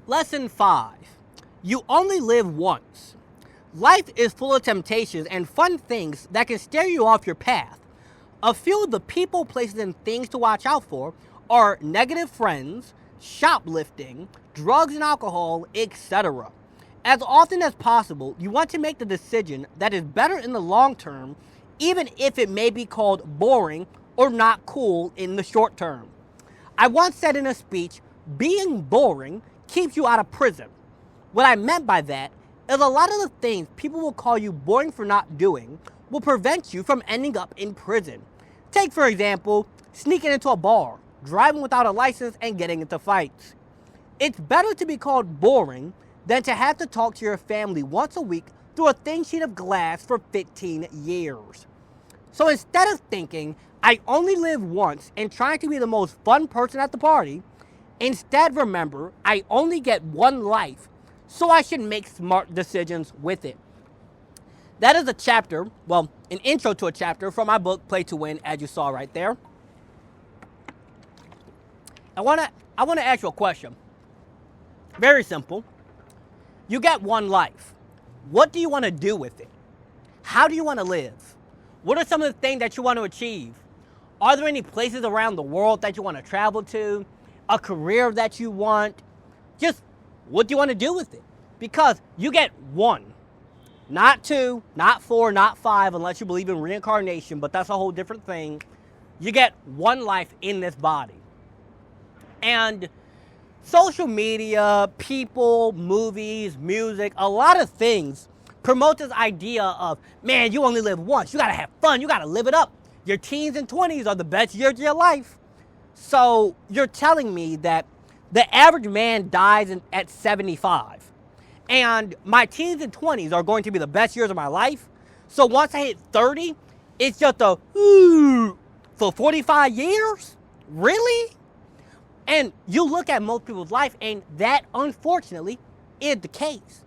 Lesson 5. You only live once. Life is full of temptations and fun things that can steer you off your path. A few of the people, places, and things to watch out for are negative friends, shoplifting, drugs and alcohol, etc. As often as possible, you want to make the decision that is better in the long term, even if it may be called boring or not cool in the short term. I once said in a speech, being boring keeps you out of prison. What I meant by that is a lot of the things people will call you boring for not doing will prevent you from ending up in prison. Take, for example, sneaking into a bar, driving without a license, and getting into fights. It's better to be called boring than to have to talk to your family once a week through a thin sheet of glass for 15 years. So instead of thinking, I only live once and trying to be the most fun person at the party, instead remember, I only get one life, so I should make smart decisions with it. That is a chapter, well, an intro to a chapter from my book, Play to Win, as you saw right there. I want to ask you a question. Very simple. You got one life. What do you want to do with it? How do you want to live? What are some of the things that you want to achieve? Are there any places around the world that you want to travel to? A career that you want? Just what do you want to do with it? Because you get one. Not two, not four, not five, unless you believe in reincarnation, but that's a whole different thing. You get one life in this body. And social media, people, movies, music, a lot of things promote this idea of, man, you only live once. You got to have fun. You got to live it up. Your teens and 20s are the best years of your life. So you're telling me that the average man dies at 75. And my teens and 20s are going to be the best years of my life. So once I hit 30, it's just a, for 45 years? Really? And you look at most people's life, and that, unfortunately, is the case.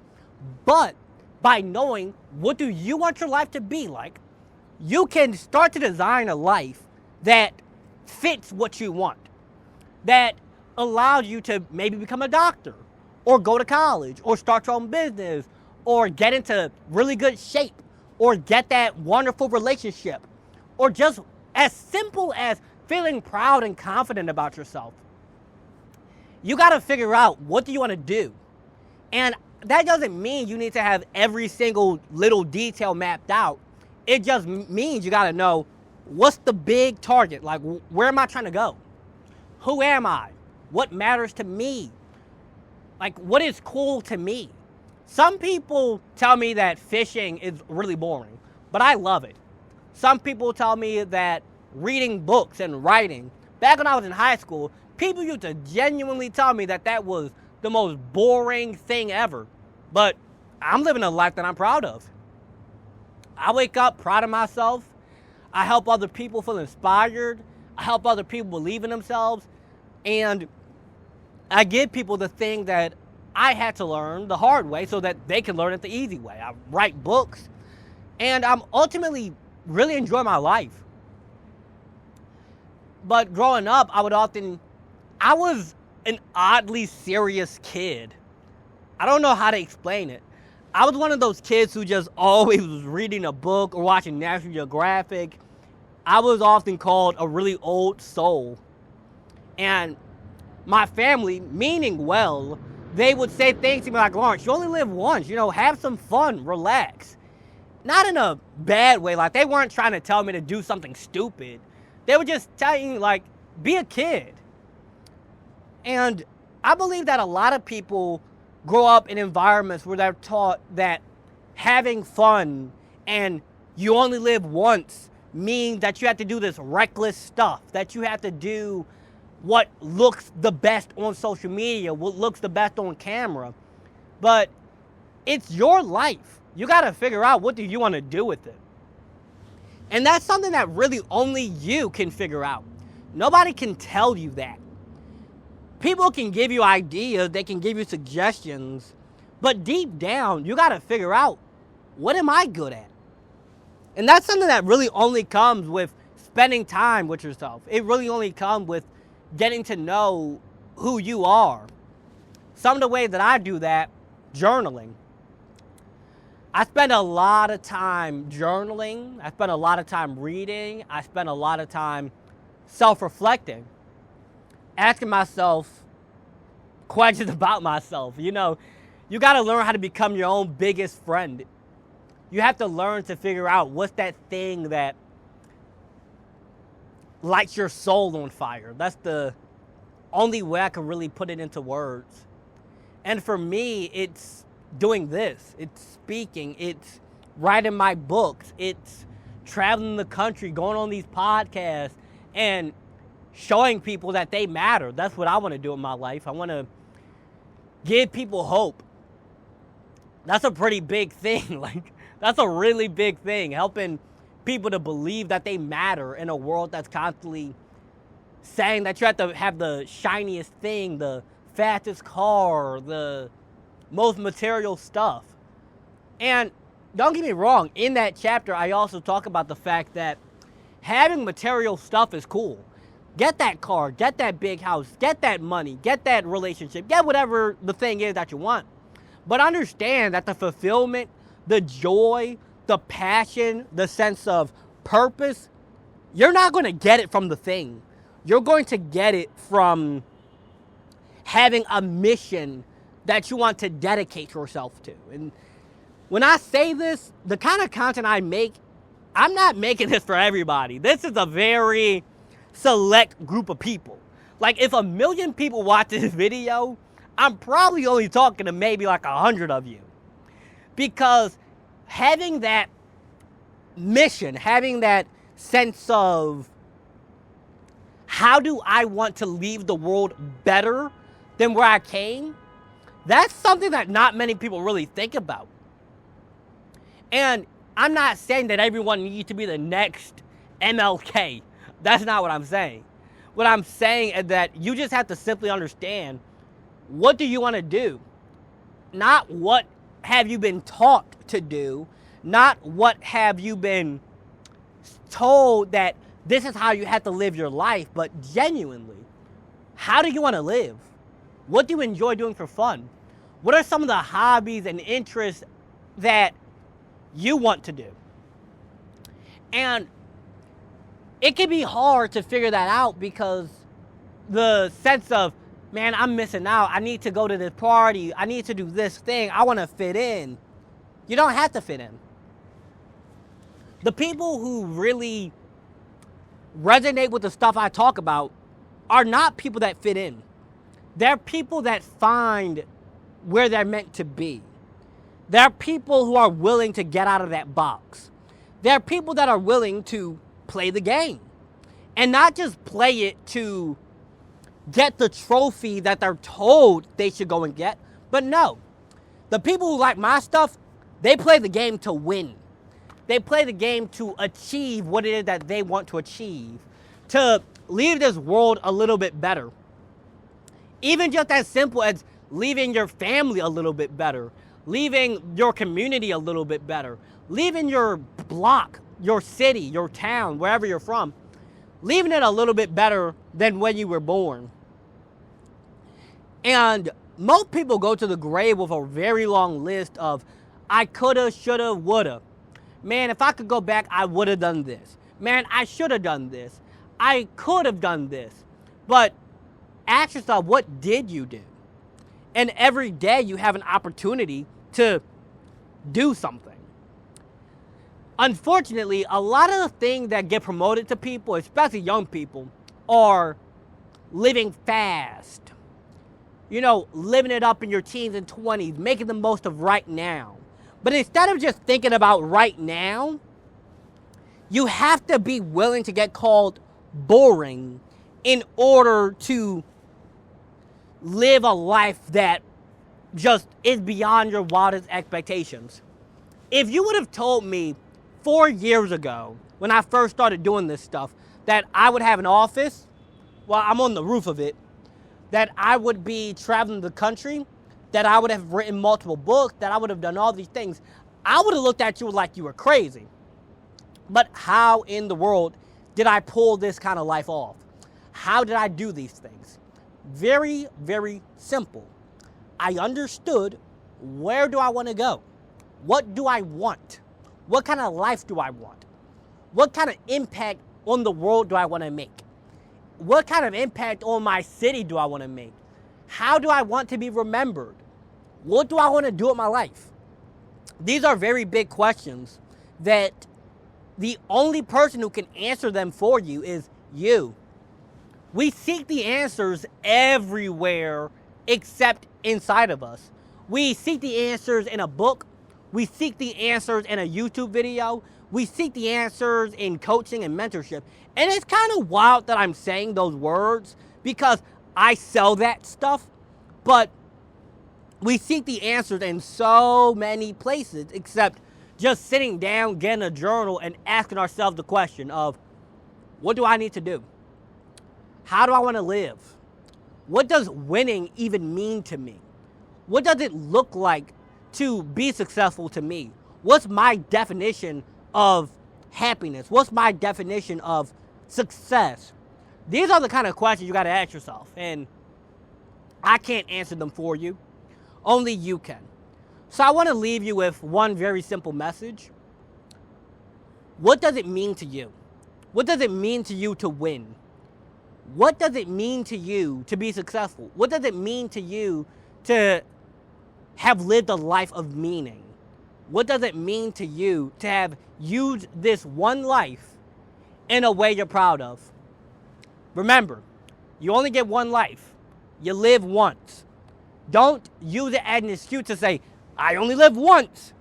But by knowing what do you want your life to be like, you can start to design a life that fits what you want, that allows you to maybe become a doctor, or go to college, or start your own business, or get into really good shape, or get that wonderful relationship, or just as simple as feeling proud and confident about yourself. You got to figure out what do you want to do. And that doesn't mean you need to have every single little detail mapped out. It just means you got to know what's the big target. Like, where am I trying to go? Who am I? What matters to me? Like, what is cool to me? Some people tell me that fishing is really boring, but I love it. Some people tell me that reading books and writing, back when I was in high school, people used to genuinely tell me that that was the most boring thing ever. But I'm living a life that I'm proud of. I wake up proud of myself. I help other people feel inspired. I help other people believe in themselves. And I give people the thing that I had to learn the hard way so that they can learn it the easy way. I write books, and I'm ultimately really enjoying my life. But growing up, I was an oddly serious kid. I don't know how to explain it. I was one of those kids who just always was reading a book or watching National Geographic. I was often called a really old soul. And my family, meaning well, they would say things to me like, Lawrence, you only live once, have some fun, relax. Not in a bad way, like they weren't trying to tell me to do something stupid. They were just telling me, like, be a kid. And I believe that a lot of people grow up in environments where they're taught that having fun and you only live once means that you have to do this reckless stuff, that you have to do what looks the best on social media, what looks the best on camera. But it's your life. You got to figure out what do you want to do with it. And that's something that really only you can figure out. Nobody can tell you that. People can give you ideas, they can give you suggestions, but deep down, you got to figure out, what am I good at? And that's something that really only comes with spending time with yourself. It really only comes with getting to know who you are. some of the ways that I do that, journaling. I spend a lot of time journaling. I spend a lot of time reading. I spend a lot of time self-reflecting, asking myself questions about myself. You know, you got to learn how to become your own biggest friend. You have to learn to figure out what's that thing that lights your soul on fire. That's the only way I can really put it into words. And for me, it's doing this. It's speaking. It's writing my books. It's traveling the country, going on these podcasts, and showing people that they matter. That's what I want to do in my life. I want to give people hope. That's a pretty big thing. Like, that's a really big thing. Helping people to believe that they matter in a world that's constantly saying that you have to have the shiniest thing, the fastest car, the most material stuff. And don't get me wrong, in that chapter, I also talk about the fact that having material stuff is cool. Get that car, get that big house, get that money, get that relationship, get whatever the thing is that you want. But understand that the fulfillment, the joy, the passion, the sense of purpose, you're not going to get it from the thing. You're going to get it from having a mission that you want to dedicate yourself to. And when I say this, the kind of content I make, I'm not making this for everybody. This is a very select group of people. Like, if 1 million people watch this video, I'm probably only talking to maybe like 100 of you. Because having that mission, having that sense of how do I want to leave the world better than where I came, that's something that not many people really think about. And I'm not saying that everyone needs to be the next MLK. That's not what I'm saying. What I'm saying is that you just have to simply understand, what do you want to do? Not what have you been taught to do, not what have you been told that this is how you have to live your life, but genuinely, how do you want to live? What do you enjoy doing for fun? What are some of the hobbies and interests that you want to do? And it can be hard to figure that out because the sense of, man, I'm missing out. I need to go to this party. I need to do this thing. I want to fit in. You don't have to fit in. The people who really resonate with the stuff I talk about are not people that fit in. They're people that find where they're meant to be. They're people who are willing to get out of that box. They're people that are willing to play the game. And not just play it to get the trophy that they're told they should go and get. But no. The people who like my stuff, they play the game to win. They play the game to achieve what it is that they want to achieve. To leave this world a little bit better. Even just as simple as leaving your family a little bit better. Leaving your community a little bit better. Leaving your block, your city, your town, wherever you're from. Leaving it a little bit better than when you were born. And most people go to the grave with a very long list of, I coulda, shoulda, woulda. Man, if I could go back, I would have done this. Man, I should have done this. I could have done this. But ask yourself, what did you do? And every day you have an opportunity to do something. Unfortunately, a lot of the things that get promoted to people, especially young people, are living fast. You know, living it up in your teens and 20s, making the most of right now. But instead of just thinking about right now, you have to be willing to get called boring in order to live a life that just is beyond your wildest expectations. If you would have told me 4 years ago, when I first started doing this stuff, that I would have an office, well, I'm on the roof of it, that I would be traveling the country, that I would have written multiple books, that I would have done all these things, I would have looked at you like you were crazy. But how in the world did I pull this kind of life off? How did I do these things? Very, very simple. I understood, where do I want to go? What do I want? What kind of life do I want? What kind of impact on the world do I want to make? What kind of impact on my city do I want to make? How do I want to be remembered? What do I want to do with my life? These are very big questions that the only person who can answer them for you is you. We seek the answers everywhere except inside of us. We seek the answers in a book. We seek the answers in a YouTube video. We seek the answers in coaching and mentorship. And it's kind of wild that I'm saying those words because I sell that stuff. But we seek the answers in so many places except just sitting down, getting a journal, and asking ourselves the question of, what do I need to do? How do I want to live? What does winning even mean to me? What does it look like to be successful to me? What's my definition of happiness? What's my definition of success? These are the kind of questions you got to ask yourself, and I can't answer them for you. Only you can. So I want to leave you with one very simple message. What does it mean to you? What does it mean to you to win? What does it mean to you to be successful? What does it mean to you to have lived a life of meaning? What does it mean to you to have used this one life in a way you're proud of? Remember, you only get one life. You live once. Don't use it as an excuse to say, I only live once,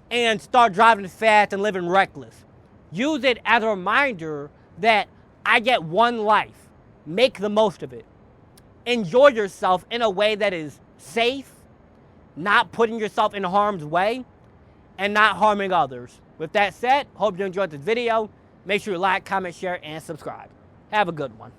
and start driving fast and living reckless. Use it as a reminder that I get one life. Make the most of it. Enjoy yourself in a way that is safe, not putting yourself in harm's way, and not harming others. With that said, hope you enjoyed this video. Make sure you like, comment, share, and subscribe. Have a good one.